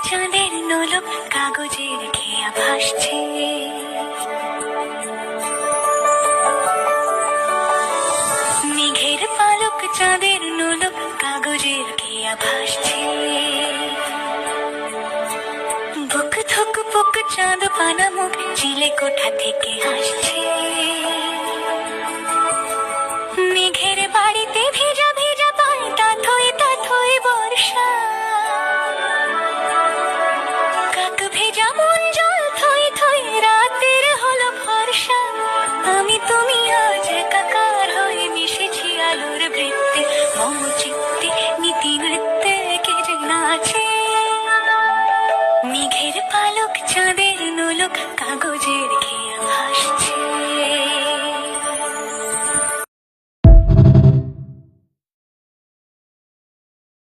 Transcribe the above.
চাঁদের নোলক কাগজের খেয়া ভাসছে, মেঘের পালক চাঁদের নোলক কাগজের খেয়া ভাসছে। বুক থুক বুক চাঁদ পানা মুখ চিলে কোঠা থেকে হাসছে। মেঘের বাড়িতে ভেজা ভেজা পান তাথই তাথই বর্ষা, কাক ভেজা মন জল থই থই রাতের হলো ভরসা। আমি তুমি আজ একাকার হয়ে মিশেছি আলোর বৃত্তে, মম চিত্তে নীতি নৃত্যে কে যে নাচে। মেঘের পালক চাঁদের নোলক কাগজের